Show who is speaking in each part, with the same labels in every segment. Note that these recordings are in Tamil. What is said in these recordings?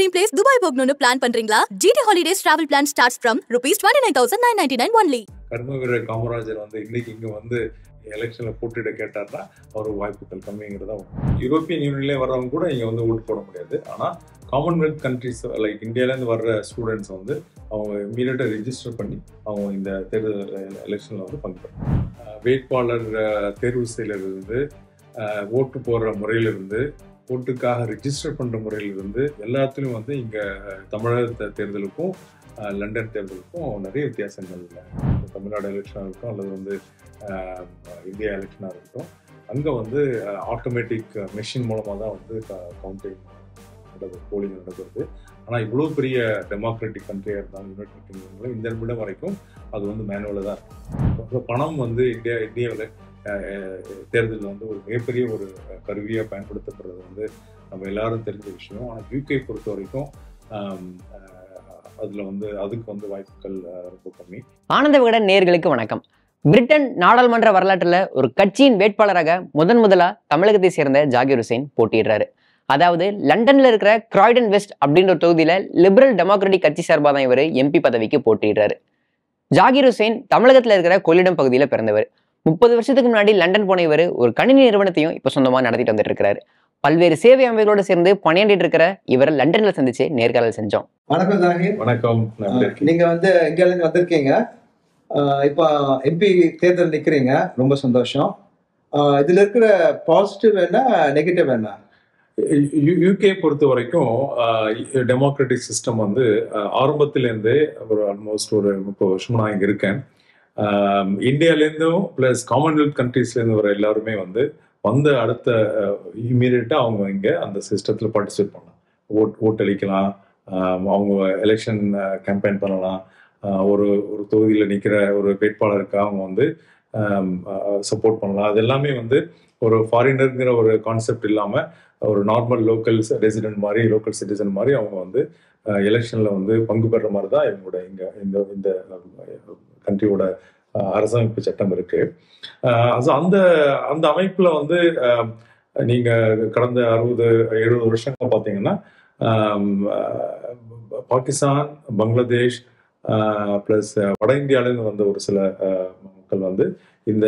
Speaker 1: dream place Dubai போகணும்னு பிளான் பண்றீங்களா? GT Holidays travel plan starts from ₹29,999 only.
Speaker 2: கர்மவீரர் காமராஜர் இன்னைக்கு இங்க எலெக்ஷன்ல போட்டியிட கேட்டார்னா அவர் வாய்ப்புகள் கம்மிங்கிறதா. யூரோப்பியன் யூனியன்லேயே வர்றவங்க கூட இங்க ஓட்டு போட முடியாது. ஆனா காமன்வெல்த் கண்ட்ரிஸ் லைக் இந்தியாவிலேருந்து வர்ற ஸ்டூடெண்ட்ஸ் அவங்க இமீடியட்டாக ரெஜிஸ்டர் பண்ணி அவங்க இந்த தேர்தல் எலெக்ஷனில் பங்கு பெறுறாங்க. வேட்பாளர் தேர்வு செய்யலிருந்து ஓட்டு போடுற முறையிலிருந்து ஓட்டுக்காக ரெஜிஸ்டர் பண்ணுற முறையிலிருந்து எல்லாத்துலேயும் இங்கே தமிழக தேர்தலுக்கும் லண்டன் தேர்தலுக்கும் நிறைய வித்தியாசங்கள் இல்லை. தமிழ்நாடு எலெக்ஷனாக இருக்கட்டும் அல்லது இந்தியா எலெக்ஷனாக இருக்கட்டும், அங்கே ஆட்டோமேட்டிக் மெஷின் மூலமாக தான் கவுண்டிங் போலிங் நடக்கிறது. ஆனால் இவ்வளோ பெரிய டெமோக்ராட்டிக் கண்ட்ரியாக இருந்தாலும் யுனைடெட் கிங்டம்ல இந்த நிமிடம் வரைக்கும் அது மேனுவலாக தான் இருக்கும். பணம் இந்தியாவில் தேர்தலில் ஒரு மிகப்பெரிய ஒரு கருவியாக பயன்படுத்தப்படுறது நம்ம எல்லாரும் தெரிஞ்ச விஷயம். ஆனால் யூகே பொறுத்த வரைக்கும் அதில் அதுக்கு வாய்ப்புகள் ரொம்ப கம்மி.
Speaker 3: ஆனந்த விகடன் நேயர்களுக்கு வணக்கம். பிரிட்டன் நாடாளுமன்ற வரலாற்றில் ஒரு கட்சியின் வேட்பாளராக முதலா தமிழகத்தை சேர்ந்த ஜாகிர் ஹுசைன் போட்டியிடுறாரு. அதாவது லண்டன்ல இருக்கிற கிராய்டன் வெஸ்ட் அப்படின்ற ஒரு தொகுதியில லிபரல் டெமோக்ராட்டிக் கட்சி சார்பாக தான் இவர் எம்பி பதவிக்கு போட்டியிடுறாரு. ஜாகிர் ஹுசைன் தமிழகத்தில் இருக்கிற கொள்ளிடம் பகுதியில் பிறந்தவர். 30 வருஷத்துக்கு முன்னாடி லண்டன் போன இவர் ஒரு கணினி நிறுவனத்தையும் இப்போ சொந்தமாக நடத்திட்டு வந்துட்டு இருக்கிறாரு. பல்வேறு சேவை அமைப்புகளோட சேர்ந்து பணியாற்றிட்டு இருக்கிற இவரை லண்டன்ல சந்திச்சு நேர்காணல் செஞ்சோம்.
Speaker 4: வணக்கம் ஜாகிர்.
Speaker 2: வணக்கம்.
Speaker 4: நீங்க இந்தியால இருந்து வந்திருக்கீங்க, இப்போ எம்பி தேர்தல் நிக்கிறீங்க, ரொம்ப சந்தோஷம். இதுல இருக்கிற பாசிட்டிவ் என்ன, நெகட்டிவ் என்ன?
Speaker 2: யூகே பொறுத்த வரைக்கும் டெமோக்ராட்டிக் சிஸ்டம் ஆரம்பத்திலேருந்தே ஆல்மோஸ்ட் ஒரு 30 வருஷமா நான் இங்கே இருக்கேன். இந்தியாவிலேருந்தும் ப்ளஸ் காமன்வெல்த் கண்ட்ரீஸ்லேருந்து வர எல்லாருமே அடுத்த இம்மீடியட்டாக அவங்க இங்கே அந்த சிஸ்டத்தில் பார்ட்டிசிபேட் பண்ணலாம். ஓட்டளிக்கலாம், அவங்க எலெக்ஷன் கேம்பெயின் பண்ணலாம், ஒரு தொகுதியில் நிற்கிற ஒரு வேட்பாளருக்கு அவங்க சப்போர்ட் பண்ணலாம். அது எல்லாமே ஒரு ஃபாரினருங்கிற ஒரு கான்செப்ட் இல்லாமல் ஒரு நார்மல் லோக்கல் ரெசிடென்ட் மாதிரி, லோக்கல் சிட்டிசன் மாதிரி அவங்க எலெக்ஷனில் பங்கு பெற மாதிரி தான் இவங்களோட இந்த கண்ட்ரியோட அரசமைப்பு சட்டம் இருக்கு. அந்த அமைப்புல நீங்க கடந்த 60-70 வருஷங்கள் பார்த்தீங்கன்னா பாகிஸ்தான், பங்களாதேஷ் பிளஸ் வட இந்தியாவிலேருந்து வந்த ஒரு சில மக்கள் இந்த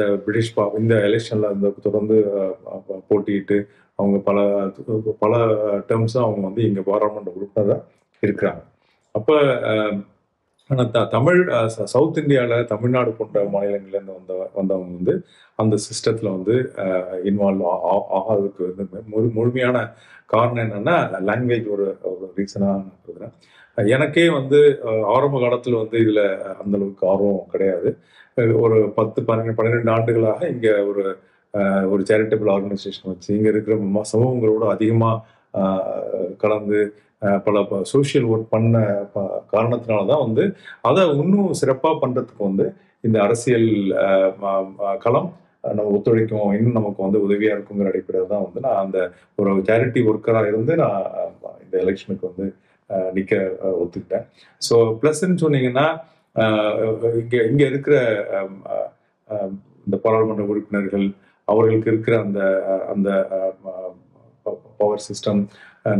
Speaker 2: இந்த எலெக்ஷன்ல தொடர்ந்து போட்டியிட்டு அவங்க பல டேர்ம்ஸும் அவங்க இங்க பாராளுமன்ற உறுப்பினராக இருக்கிறாங்க. அப்போ தமிழ் சவுத் இந்தியாவில் தமிழ்நாடு போன்ற மாநிலங்கள்லேருந்து வந்தவங்க அந்த சிஸ்டத்தில் இன்வால்வ் ஆகாததுக்கு முழுமையான காரணம் என்னன்னா லாங்குவேஜ் ஒரு ரீசனாக நான் கருதுறேன். எனக்கே ஆரம்ப காலத்தில் இதில் அந்த அளவுக்கு ஆர்வம் கிடையாது. ஒரு 10-12 ஆண்டுகளாக இங்கே ஒரு சேரிட்டபிள் ஆர்கனைசேஷன் வச்சு இங்கே இருக்கிற சமூகங்களோட அதிகமாக கலந்து பல சோஷியல் ஒர்க் பண்ண காரணத்தினாலதான் அதை இன்னும் சிறப்பாக பண்றதுக்கு இந்த அரசியல் களம் நம்ம ஒத்துழைக்கும், இன்னும் நமக்கு உதவியா இருக்குங்கிற அடிப்படையில் தான் நான் அந்த ஒரு சேரிட்டி ஒர்க்கராக இருந்து நான் இந்த எலெக்ஷனுக்கு நிற்க ஒத்துக்கிட்டேன். ஸோ ப்ளஸ்ன்னு சொன்னீங்கன்னா இங்க இருக்கிற இந்த பாராளுமன்ற உறுப்பினர்கள் அவர்களுக்கு இருக்கிற அந்த பவர் சிஸ்டம்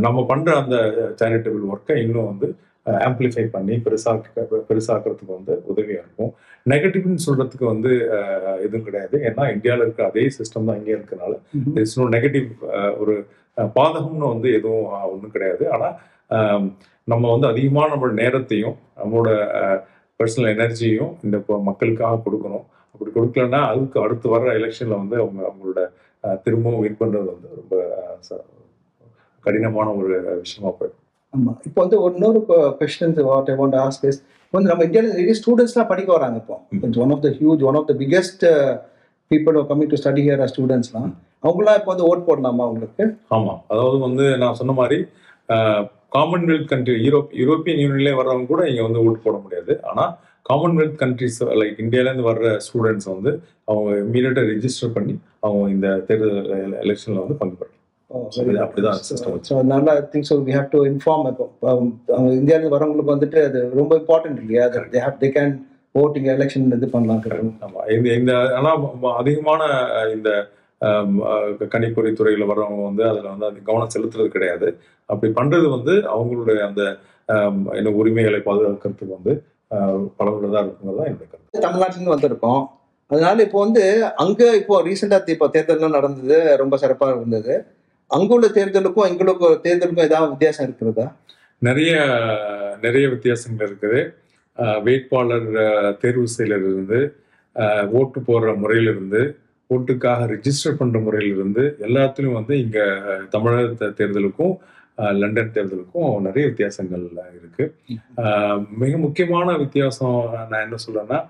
Speaker 2: நம்ம பண்ற அந்த சேரிட்டபிள் ஒர்க்கை இன்னும் ஆம்பிளிஃபை பண்ணி பெருசாக்குறதுக்கு உதவியா இருக்கும். நெகட்டிவ்னு சொல்றதுக்கு எதுவும் கிடையாது. ஏன்னா இந்தியாவில் இருக்கிற அதே சிஸ்டம் தான் இங்கே இருக்கனால நெகட்டிவ் ஒரு பாதகம்னு எதுவும் ஒன்றும் கிடையாது. ஆனா நம்ம அதிகமான நம்மளோட நேரத்தையும் நம்மளோட பர்சனல் எனர்ஜியும் இந்த மக்களுக்காக கொடுக்கணும். அப்படி கொடுக்கலன்னா அதுக்கு அடுத்து வர்ற எலெக்ஷன்ல அவங்களோட திரும்பவும் வின் பண்றது ரொம்ப கடினமான ஒரு விஷயமா போயிடும்.
Speaker 4: ஆமா, இப்போ இன்னொரு question what I want to ask is, நம்ம இந்தியாவில் நிறைய ஸ்டூடெண்ட்ஸ்லாம் படிக்க வராங்க. இப்போ one of the biggest people coming to study here are ஸ்டூடெண்ட்ஸ்லாம், அவங்களாம் இப்போ ஓட் போடலாமா அவங்களுக்கு?
Speaker 2: ஆமா, அதாவது நான் சொன்ன மாதிரி காமன்வெல்த் கண்ட்ரி யூரோப்பியன் யூனியன்லேயே வர்றவங்க கூட இங்கே ஓட்டு போட முடியாது. ஆனால் காமன்வெல்த் கண்ட்ரிஸ் லைக் இந்தியாவிலேருந்து வர்ற ஸ்டூடெண்ட்ஸ் அவங்க இமீடியட்டாக ரெஜிஸ்டர் பண்ணி அவங்க இந்த தேர்தல் எலெக்ஷனில் பங்கு பெறலாம். அப்படிதான் சிஸ்டம்.
Speaker 4: ஸோ அதனால I think so we have to inform. இந்தியாவிலேருந்து வரவங்களுக்கு அது ரொம்ப இம்பார்ட்டன்ட் இல்லையா? தே கேன் voting election இது பண்ணலாம்.
Speaker 2: ஆமா, இந்த ஆனால் அதிகமான இந்த கணிப்பொறி துறையில் வர்றவங்க வந்து அதில் வந்து அது கவனம் செலுத்துறது கிடையாது. அப்படி பண்ணுறது வந்து அவங்களுடைய அந்த என்ன உரிமைகளை பாதுகாக்கிறதுக்கு வந்து பலனுள்ளதாக இருக்குங்கிறது தான் என்னுடைய கருத்து.
Speaker 4: தமிழ்நாட்டிலேருந்து வந்திருக்கோம், அதனால இப்போ வந்து அங்கே இப்போ ரீசெண்டாக இப்போ தேர்தல்லாம் நடந்தது, ரொம்ப சிறப்பாக இருந்தது. அங்குள்ள தேர்தலுக்கும் எங்களுக்கு தேர்தலுக்கும் ஏதாவது வித்தியாசம் இருக்கிறதா?
Speaker 2: நிறைய வித்தியாசங்கள் இருக்குது. வேட்பாளர் தேர்வு செய்யலிருந்து, ஓட்டு போடுற முறையிலிருந்து, ஓட்டுக்காக ரிஜிஸ்டர் பண்ணுற முறையிலிருந்து எல்லாத்துலேயும் வந்து இங்கே தமிழக தேர்தலுக்கும் லண்டன் தேர்தலுக்கும் நிறைய வித்தியாசங்கள் இருக்கு. மிக முக்கியமான வித்தியாசம் நான் என்ன சொல்றேன்னா,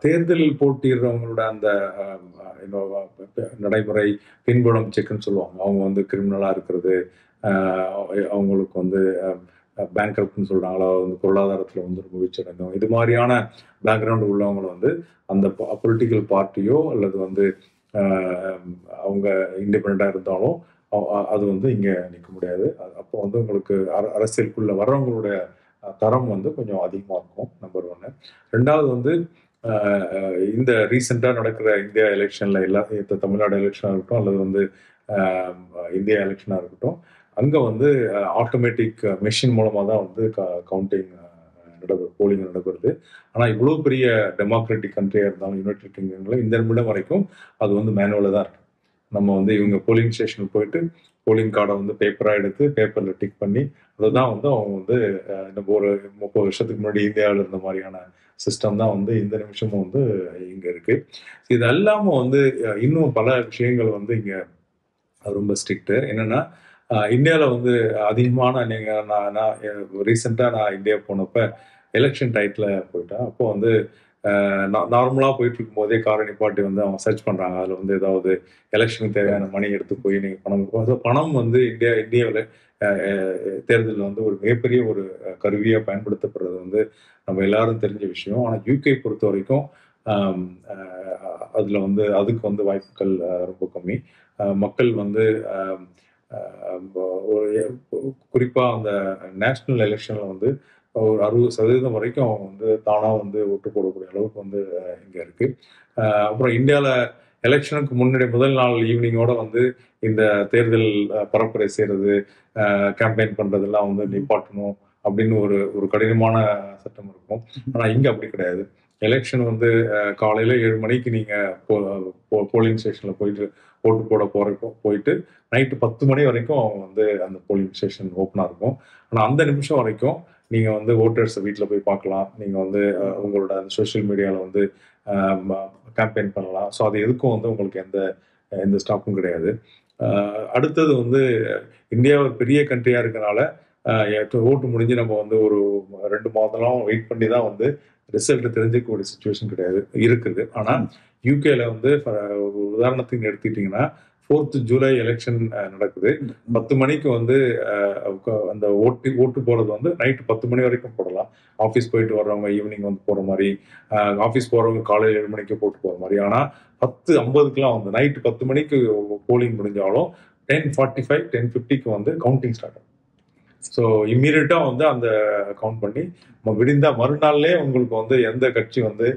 Speaker 2: தேர்தலில் போட்டிடுறவங்களோட அந்த நடைமுறை பின்புலம் செக்குன்னு சொல்லுவாங்க. அவங்க வந்து கிரிமினலா இருக்கிறது, அவங்களுக்கு வந்து பேங்க்ரப்ட்னு சொல்றாங்களோ, வந்து பொருளாதாரத்தில் வந்து ரொம்ப வீழ்ச்சியடைந்தோம், இது மாதிரியான பேக்ரவுண்ட் உள்ளவங்களை வந்து அந்த பொலிட்டிக்கல் பார்ட்டியோ அல்லது வந்து அவங்க இண்டிபெண்டாக இருந்தாலும் அது வந்து இங்கே நிற்க முடியாது. அப்போ வந்து உங்களுக்கு அரசியலுக்குள்ள வர்றவங்களுடைய தரம் வந்து கொஞ்சம் அதிகமாக இருக்கும், நம்பர் 1. 2வது வந்து இந்த ரீசெண்டாக நடக்கிற இந்தியா எலெக்ஷனில் தமிழ்நாடு எலெக்ஷனாக இருக்கட்டும் அல்லது வந்து இந்தியா எலெக்ஷனாக இருக்கட்டும், அங்கே வந்து ஆட்டோமேட்டிக் மெஷின் மூலமாக தான் வந்து கவுண்டிங் போலிங் நடைபெறுது. ஆனால் இவ்வளோ பெரிய டெமோக்ராட்டிக் கண்ட்ரியாக இருந்தாலும் யுனைடெட் கிங்டமில் இந்த நிமிடம் வரைக்கும் அது வந்து மேனுவலாக தான் இருக்கு. நம்ம வந்து இவங்க போலிங் ஸ்டேஷனுக்கு போயிட்டு போலிங் கார்டை வந்து பேப்பராக எடுத்து பேப்பரில் டிக் பண்ணி அதை தான் வந்து அவங்க வந்து நம்ம ஒரு 30 வருஷத்துக்கு முன்னாடி இந்தியாவில் இருந்த மாதிரியான சிஸ்டம் தான் வந்து இந்த நிமிஷமும் வந்து இங்கே இருக்கு. இது எல்லாமும் வந்து இன்னும் பல விஷயங்கள் வந்து இங்கே ரொம்ப ஸ்ட்ரிக்ட்டு. என்னன்னா, இந்தியாவில் வந்து அதிகமான நீங்கள் நான் ரீசெண்டாக நான் இந்தியா போனப்போ எலெக்ஷன் டைத்தில் போயிட்டேன். அப்போ வந்து நார்மலாக போயிட்டு இருக்கும் போதே காரை நிப்பாட்டி வந்து அவங்க சர்ச் பண்ணுறாங்க. அதில் வந்து ஏதாவது எலெக்ஷனுக்கு தேவையான மணி எடுத்து போய் நீங்கள் பணம் வந்து இந்தியாவில் தேர்தலில் வந்து ஒரு மிகப்பெரிய ஒரு கருவியாக பயன்படுத்தப்படுறது வந்து நம்ம எல்லாரும் தெரிஞ்ச விஷயம். ஆனால் யூகே பொறுத்த வரைக்கும் அதில் வந்து அதுக்கு வந்து வாய்ப்புகள் ரொம்ப கம்மி. மக்கள் வந்து குறிப்பாக அந்த நேஷ்னல் எலெக்ஷனில் வந்து ஒரு 60% வரைக்கும் அவங்க வந்து தானாக வந்து ஓட்டு போடக்கூடிய அளவுக்கு வந்து இங்கே இருக்கு. அப்புறம் இந்தியாவில் எலெக்ஷனுக்கு முன்னாடி முதல் நாள் ஈவினிங்கோட வந்து இந்த தேர்தல் பரப்புரை செய்யறது, கேம்பெயின் பண்றதெல்லாம் வந்து நிப்பாட்டணும் அப்படின்னு ஒரு கடினமான சட்டம் இருக்கும். ஆனால் இங்கே அப்படி கிடையாது. எலெக்ஷன் வந்து காலையில் 7 மணிக்கு நீங்கள் போலிங் ஸ்டேஷனில் போயிட்டு ஓட்டு போட போயிட்டு நைட்டு 10 மணி வரைக்கும் அவங்க வந்து அந்த போலிங் ஸ்டேஷன் ஓப்பனாக இருக்கும். ஆனால் அந்த நிமிஷம் வரைக்கும் நீங்கள் வந்து ஓட்டர்ஸை வீட்டில் போய் பார்க்கலாம். நீங்கள் வந்து உங்களோட அந்த சோஷியல் மீடியாவில் வந்து கேம்பெயின் பண்ணலாம். ஸோ அது எதுக்கும் வந்து உங்களுக்கு எந்த ஸ்டாப்பும் கிடையாது. அடுத்தது வந்து இந்தியா ஒரு பெரிய கண்ட்ரியாக இருக்கனால ஓட்டு முடிஞ்சு நம்ம வந்து ஒரு 2 மாதம்லாம் வெயிட் பண்ணி தான் வந்து ரிசல்ட் தெரிஞ்சுக்கக்கூடிய சுச்சுவேஷன் இருக்குது. ஆனால் யூகேல வந்து உதாரணத்துக்கு எடுத்துக்கிட்டிங்கன்னா 4th ஜூலை எலெக்ஷன் நடக்குது. 10 மணிக்கு வந்து அந்த ஓட்டு போடுறது வந்து நைட்டு 10 மணி வரைக்கும் போடலாம். ஆஃபீஸ் போயிட்டு வர்றவங்க ஈவினிங் வந்து போகிற மாதிரி, ஆஃபீஸ் போகிறவங்க காலையில் 7 மணிக்கு போட்டு போகிற மாதிரி. ஆனால் 10:50க்குலாம் வந்து நைட்டு 10 மணிக்கு போலிங் முடிஞ்சாலும் 10:45 10:50க்கு வந்து கவுண்டிங் ஸ்டார்ட் ஆகும். ஸோ இம்மீடியட்டாக வந்து அந்த கவுண்ட் பண்ணி விடிந்தா மறுநாள்லேயே உங்களுக்கு வந்து எந்த கட்சி வந்து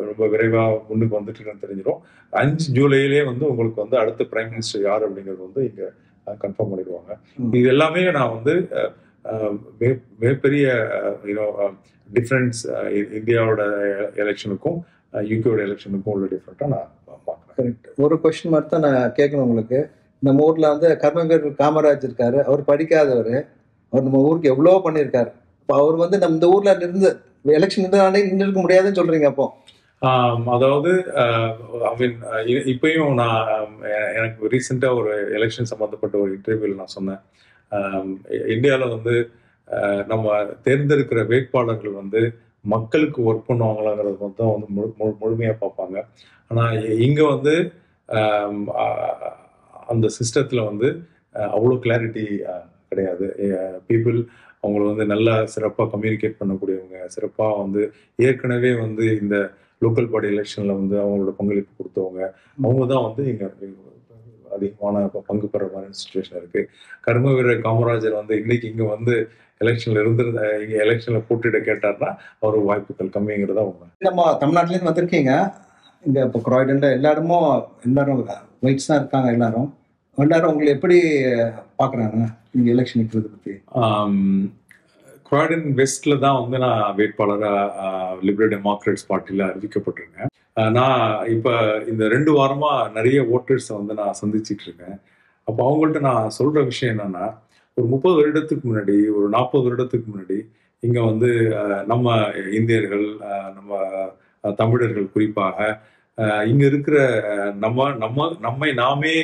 Speaker 2: ரொம்ப விரைவாக முன்னுக்கு வந்துட்டு இருக்குன்னு தெரிஞ்சிடும். 5 ஜூலையிலே வந்து உங்களுக்கு வந்து அடுத்த பிரைம் மினிஸ்டர் யார் அப்படிங்கிறது வந்து இங்கே கன்ஃபார்ம் பண்ணிடுவாங்க. இது எல்லாமே நான் வந்து மிகப்பெரிய டிஃப்ரென்ஸ் இந்தியாவோட எலெக்ஷனுக்கும் யூகேவோட எலெக்ஷனுக்கும் உள்ள டிஃப்ரெண்ட்டாக நான் பார்க்குறேன்.
Speaker 4: கரெக்ட். ஒரு கொஸ்டின் மாதிரி தான் நான் கேட்கணும் உங்களுக்கு. நம்ம ஊரில் வந்து கர்மவீர் காமராஜ் இருக்காரு. அவர் படிக்காதவர், அவர் நம்ம ஊருக்கு எவ்வளோ பண்ணியிருக்காரு. இப்போ அவர் வந்து நம்ம இந்த ஊரில் இருந்து எலெக்ஷன் நின்று இருக்க முடியாதுன்னு சொல்றீங்க. அப்போ
Speaker 2: அதாவது இப்பயும் நான் எனக்கு ரீசெண்டாக ஒரு எலெக்ஷன் சம்மந்தப்பட்ட ஒரு இன்டர்வியூவில் நான் சொன்னேன், இந்தியாவில் வந்து நம்ம தேர்ந்தெடுக்கிற வேட்பாளர்கள் வந்து மக்களுக்கு ஒர்க் பண்ணுவாங்களாங்கிறது மட்டும் வந்து முழுமையாக பார்ப்பாங்க. ஆனால் இங்கே வந்து அந்த சிஸ்டத்தில் வந்து அவ்வளோ கிளாரிட்டி கிடையாது. பீப்புள் அவங்கள வந்து நல்லா சிறப்பாக கம்யூனிகேட் பண்ணக்கூடியவங்க, சிறப்பாக வந்து ஏற்கனவே வந்து இந்த லோக்கல் பாடி எலெக்ஷனில் வந்து அவங்களோட பங்களிப்பு கொடுத்தவங்க, அவங்க தான் வந்து இங்கே அதிகமான பங்கு பெற மாதிரி சுச்சுவேஷன் இருக்குது. கர்ம வீரர் காமராஜர் வந்து இன்னைக்கு இங்கே வந்து எலெக்ஷனில் இங்கே எலெக்ஷனில் போட்டியிட கேட்டார்னா அவர் வாய்ப்புகள் கம்மிங்கிறதா உண்மை.
Speaker 4: நம்ம தமிழ்நாட்டிலேருந்து வந்திருக்கீங்க. இங்கே இப்போ க்ராய்டன்ல எல்லாரும் ஒயிட்ஸ் தான் இருக்காங்க. எல்லாரும் உங்களை எப்படி பார்க்குறாங்க இந்த எலெக்ஷன் நிற்கிறது பற்றி?
Speaker 2: க்ராய்டன் வெஸ்ட்ல தான் வந்து நான் வேட்பாளராக லிபரல் டெமோக்ராட்ஸ் பார்ட்டியில் அறிவிக்கப்பட்டிருக்கேன். நான் இப்போ இந்த 2 வாரமா நிறைய ஓட்டர்ஸை வந்து நான் சந்திச்சிட்டு இருக்கேன். அப்போ அவங்கள்ட்ட நான் சொல்ற விஷயம் என்னன்னா, ஒரு 30 வருடத்துக்கு முன்னாடி, ஒரு 40 வருடத்துக்கு முன்னாடி இங்க வந்து நம்ம இந்தியர்கள், நம்ம தமிழர்கள் குறிப்பாக இங்க இருக்கிற நம்மை நாமே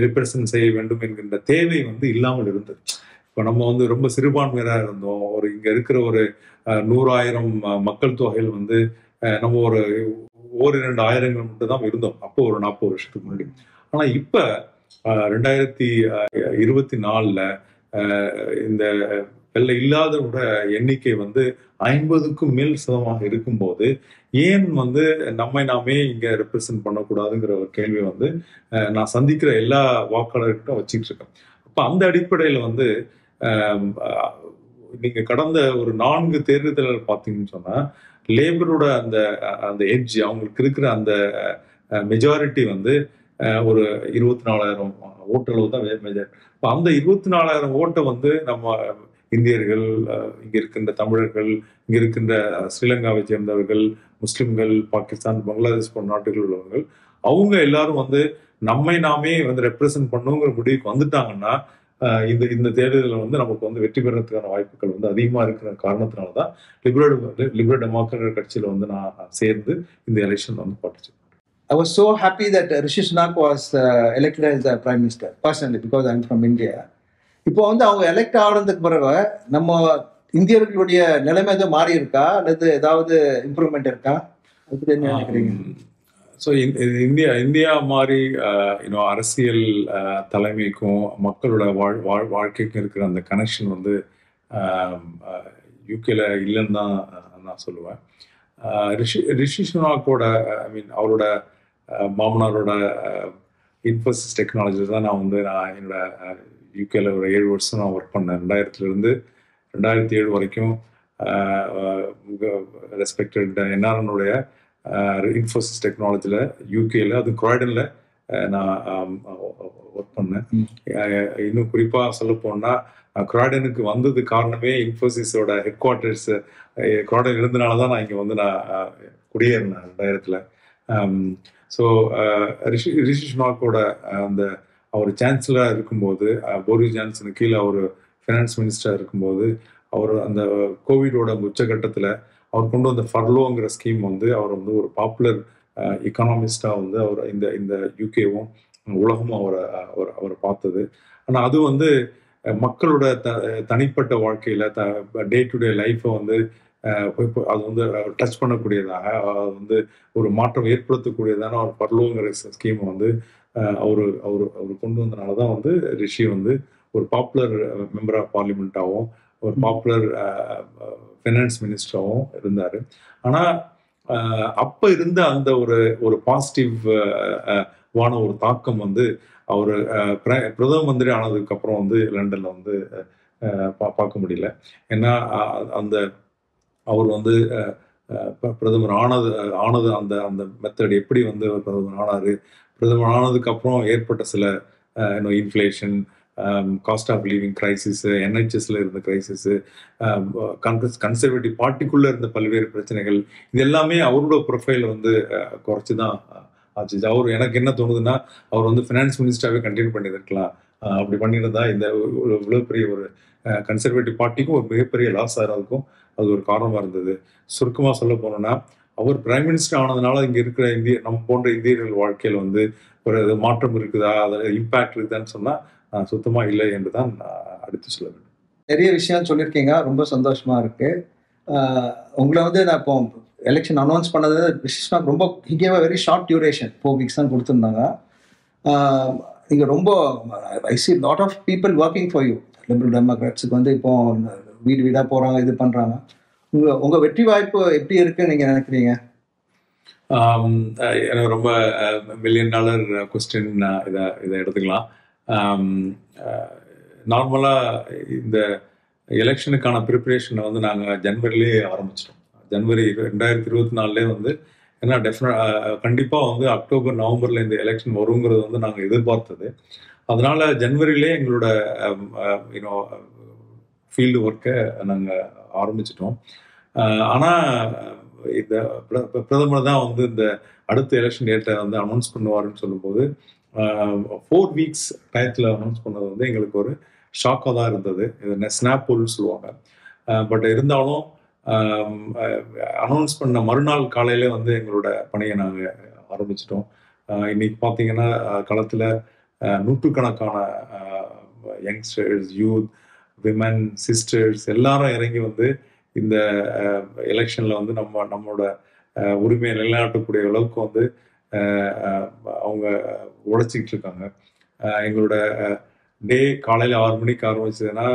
Speaker 2: ரெப்ரசன்ட் செய்ய வேண்டும் என்கின்ற தேவை வந்து இல்லாமல் இருந்தது. இப்போ நம்ம வந்து ரொம்ப சிறுபான்மையராக இருந்தோம். இங்க இருக்கிற ஒரு 100,000 மக்கள் தொகையில் வந்து நம்ம ஒரு 1-2 ஆயிரங்கள் மட்டும் தான் இருந்தோம் அப்போ ஒரு 40 வருஷத்துக்கு முன்னாடி. ஆனா இப்ப 2024ல இந்த வெள்ளை இல்லாதோட எண்ணிக்கை வந்து 50க்கும் மேல் சதமாக இருக்கும்போது ஏன் வந்து நம்மை நாமே இங்க ரெப்ரசன்ட் பண்ணக்கூடாதுங்கிற ஒரு கேள்வி வந்து நான் சந்திக்கிற எல்லா வாக்காளர்கிட்டும் வச்சுட்டு இருக்கேன். அப்ப அந்த அடிப்படையில வந்து நீங்க கடந்த ஒரு 4 தேர்தல்கள் பார்த்தீங்கன்னு சொன்னா லேபரோட அந்த எட்ஜ், அவங்களுக்கு இருக்கிற அந்த மெஜாரிட்டி வந்து ஒரு 24,000 ஓட்டளவு தான் மெஜாரிட்டி. இப்போ அந்த 24,000 ஓட்டை வந்து நம்ம இந்தியர்கள், இங்க இருக்கின்ற தமிழர்கள், இங்க இருக்கின்ற ஸ்ரீலங்காவை சேர்ந்தவர்கள், முஸ்லிம்கள், பாகிஸ்தான், பங்களாதேஷ் போன்ற நாட்டுகள் உள்ளவர்கள், அவங்க எல்லாரும் வந்து நம்மை நாமே வந்து ரெப்ரசன்ட் பண்ணுங்கிற முடிவுக்கு வந்துட்டாங்கன்னா இந்த தேர்தலில் வந்து நமக்கு வந்து வெற்றி பெறதுக்கான வாய்ப்புகள் வந்து அதிகமா இருக்கிற காரணத்தினாலதான் லிபரல் டெமோக்ராட் கட்சியில வந்து நான் சேர்ந்து இந்த எலெக்ஷன் வந்து participate.
Speaker 4: I was so happy that Rishi Sunak was elected as the Prime Minister personally because I'm from India. இப்போ வந்து அவங்க எலெக்ட் ஆனதுக்கு பிறகு நம்ம இந்தியர்களுடைய நிலைமை எதுவும் மாறி இருக்கா அல்லது ஏதாவது இம்ப்ரூவ்மெண்ட் இருக்கா? அதுக்கு என்ன நினைக்கிறீங்க?
Speaker 2: ஸோ இந்தியா மாதிரி அரசியல் தலைமைக்கும் மக்களோட வாழ்க்கைக்கும் இருக்கிற அந்த கனெக்ஷன் வந்து யூகேல இல்லைன்னு தான் நான் சொல்லுவேன். ரிஷி சுனாக்கோட அவரோட மாமனாரோட இன்ஃபோசிஸ் டெக்னாலஜி தான் நான் என்னோட யூகேல ஒரு 7 வருஷம் நான் ஒர்க் பண்ணேன். 2000லேருந்து 2007 வரைக்கும் ரெஸ்பெக்டட் என்ஆர்என்னுடைய இன்ஃபோசிஸ் டெக்னாலஜியில் யூகேல, அது க்ராய்டனில் நான் ஒர்க் பண்ணேன். இன்னும் குறிப்பாக சொல்ல போனால் க்ராய்டனுக்கு வந்தது காரணமே இன்ஃபோசிஸோட ஹெட் குவார்ட்டர்ஸ் க்ராய்டன் இருந்தனால தான் நான் இங்கே வந்து நான் குடியேறினேன் 2000ல். ஸோ ரிஷி சுனாக்கோட அவர் சான்சலராக இருக்கும்போது, போரிஸ் ஜான்சனுக்கு கீழே அவர் ஃபினான்ஸ் மினிஸ்டராக இருக்கும்போது, அவர் அந்த கோவிடோட உச்சகட்டத்தில் அவர் கொண்டு வந்த ஃபர்லோங்கிற ஸ்கீம் வந்து அவர் வந்து ஒரு பாப்புலர் எக்கனாமிஸ்டாக வந்து அவர் இந்த யூகேவும் உலகமும் அவரை பார்த்தது. ஆனால் அது வந்து மக்களோட தனிப்பட்ட வாழ்க்கையில் டே டு டே லைஃப்பை வந்து அது வந்து டச் பண்ணக்கூடியதாக, அது வந்து ஒரு மாற்றம் ஏற்படுத்தக்கூடியதான ஒரு ஃபர்லோங்கிற ஸ்கீமை வந்து அவர் கொண்டு வந்தனால தான் வந்து ரிஷி வந்து ஒரு பாப்புலர் மெம்பர் ஆஃப் பார்லிமெண்ட்டாகவும் ஒரு பாப்புலர் ஃபினான்ஸ் மினிஸ்டராகவும் இருந்தார். ஆனால் அப்போ இருந்த அந்த ஒரு பாசிட்டிவ் வான ஒரு தாக்கம் வந்து அவர் பிரதம மந்திரி ஆனதுக்கு அப்புறம் வந்து லண்டன்ல வந்து பார்க்க முடியல. ஏன்னா அவர் வந்து பிரதமர் ஆனது அந்த மெத்தட் எப்படி வந்து பிரதமர் ஆனாரு, பிரதமர் ஆனதுக்கு அப்புறம் ஏற்பட்ட சில inflation, cost of living crisis, என்ஹெச்எஸ்ல இருந்த கிரைசிஸ், கன்சர்வேட்டிவ் பார்ட்டிக்குள்ள இருந்த பல்வேறு பிரச்சனைகள், இது எல்லாமே அவரோட ப்ரொஃபைல வந்து குறைச்சிதான் ஆச்சு. எனக்கு என்ன தோணுதுன்னா, அவர் வந்து ஃபினான்ஸ் மினிஸ்டராகவே கண்டினியூ பண்ணியிருக்கலாம். அப்படி பண்ணியிருந்தா இந்த இவ்வளோ பெரிய ஒரு கன்சர்வேட்டிவ் பார்ட்டிக்கும் ஒரு மிகப்பெரிய லாஸ் ஆகிறதுக்கும் அது ஒரு காரணமாக இருந்தது. சுருக்கமாக சொல்ல போனோம்னா, அவர் பிரைம் மினிஸ்டர் ஆனதுனால இங்கே இருக்கிற நம்ம போன்ற இந்தியர்கள் வாழ்க்கையில் வந்து ஒரு மாற்றம் இருக்குதா, அதில் இம்பேக்ட் இருக்குதான்னு சொன்னால் சுத்தமாக இல்லை என்று தான் அடுத்து சொல்ல வேண்டும்.
Speaker 4: நிறைய விஷயம் சொல்லியிருக்கீங்க, ரொம்ப சந்தோஷமா இருக்கு. உங்களை வந்து நான் இப்போ எலெக்ஷன் அனௌன்ஸ் பண்ணது ரொம்ப வெரி ஷார்ட் டியூரேஷன், 4 weeks தான் கொடுத்துருந்தாங்க. நீங்கள் ரொம்ப I see lot of people working for you. Liberal டெமோக்ராட்ஸுக்கு வந்து இப்போ வீடாக போகிறாங்க, இது பண்ணுறாங்க. உங்கள் வெற்றி வாய்ப்பு எப்படி இருக்குன்னு நீங்கள் நினைக்கிறீங்க?
Speaker 2: எனக்கு ரொம்ப $1 million கொஸ்டின் இதை எடுத்துக்கலாம். நார்மலாக இந்த எலெக்ஷனுக்கான ப்ரிப்பரேஷனை வந்து நாங்கள் ஜனவரிலேயே ஆரம்பிச்சிட்டோம். ஜனவரி 2024 வந்து ஏன்னா கண்டிப்பாக வந்து அக்டோபர் நவம்பரில் இந்த எலெக்ஷன் வருங்கிறது வந்து நாங்கள் எதிர்பார்த்தது. அதனால ஜனவரியிலே எங்களோட யூனோ ஃபீல்டு ஒர்க்கை நாங்கள் ஆரம்பிச்சிட்டோம். ஆனால் இந்த பிரதமர் தான் வந்து இந்த அடுத்த எலெக்ஷன் டேட்டை வந்து அனௌன்ஸ் பண்ணுவாருன்னு சொல்லும்போது 4 வீக்ஸ் டயத்தில் அனௌன்ஸ் பண்ணது வந்து எங்களுக்கு ஒரு ஷாக்காக தான் இருந்தது. இது ஸ்னாப் போல்னு சொல்லுவாங்க. பட் இருந்தாலும் அனௌன்ஸ் பண்ண மறுநாள் காலையில வந்து எங்களோட பணியை நாங்கள் ஆரம்பிச்சிட்டோம். இன்னைக்கு பார்த்தீங்கன்னா களத்தில் நூற்றுக்கணக்கான யங்ஸ்டர்ஸ், யூத், விமன், சிஸ்டர்ஸ் எல்லாரும் இறங்கி வந்து இந்த எலெக்ஷனில் வந்து நம்மளோட உரிமையை நிலைநாட்டக்கூடிய அளவுக்கு வந்து அவங்க உழைச்சிக்கிட்டு இருக்காங்க. எங்களோட டே காலையில் 6 மணிக்கு ஆரம்பிச்சதுன்னா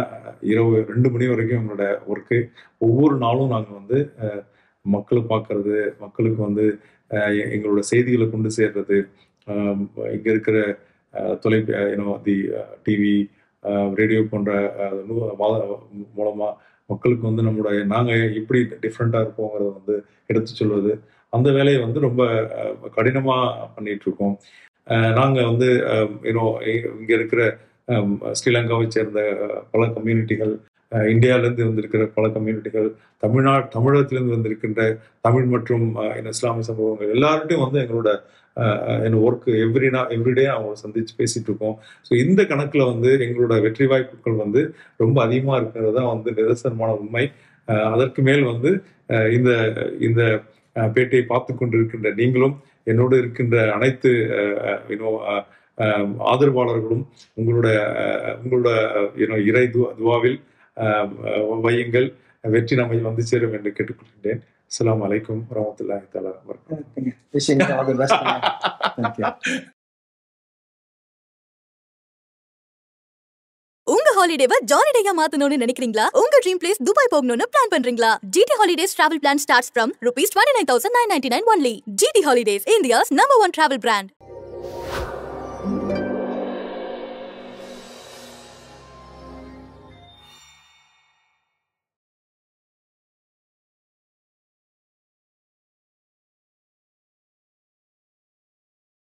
Speaker 2: இரவு 2 மணி வரைக்கும் எங்களோட ஒர்க்கு. ஒவ்வொரு நாளும் நாங்கள் வந்து மக்களை பார்க்கறது, மக்களுக்கு வந்து எங்களோட செய்திகளை கொண்டு சேர்றது, இங்கே இருக்கிற டிவி, ரேடியோ போன்ற மூலமாக மக்களுக்கு வந்து நாங்கள் எப்படி டிஃப்ரெண்ட்டாக இருப்போங்கிறத வந்து எடுத்து சொல்வது, அந்த வேலையை வந்து ரொம்ப கடினமாக பண்ணிட்டு இருக்கோம். நாங்கள் வந்து இங்கே இருக்கிற ஸ்ரீலங்காவை சேர்ந்த பல கம்யூனிட்டிகள், இந்தியாவிலேருந்து வந்திருக்கிற பல கம்யூனிட்டிகள், தமிழகத்திலேருந்து வந்திருக்கின்ற தமிழ் மற்றும் இஸ்லாமிய சமூகங்கள் எல்லார்ட்டையும் வந்து எங்களோட ஒர்க்கு எவ்ரிடே அவங்க சந்திச்சு பேசிட்டு இருக்கோம். ஸோ இந்த கணக்கில் வந்து எங்களோட வெற்றி வாய்ப்புகள் வந்து ரொம்ப அதிகமாக இருக்கிறது தான் வந்து நிதர்சனமான உண்மை. அதற்கு மேல் வந்து இந்த இந்த பேட்டியை பார்த்து கொண்டிருக்கின்ற நீங்களும், என்னோடு இருக்கின்ற அனைத்து ஆதரவாளர்களும் உங்களோட இறை துவாவில் வையுங்கள். வெற்றி நம்மை வந்து சேரும் என்று கேட்டுக்கொள்கின்றேன். அஸ்ஸலாமு அலைக்கும் வரஹ்மத்துல்லாஹி தஆலா வபரகாத்துஹு.
Speaker 1: உங்க ஹாலிடேவை ஜாலி டேயா மாத்தணும்னு நினைக்கிறீங்களா? உங்க ட்ரீம் பிளேஸ் துபாய் போகணும்னு பிளான் பண்றீங்களா? GT Holidays travel plan starts from rupees 29,999 only. GT Holidays, India's #1 travel brand.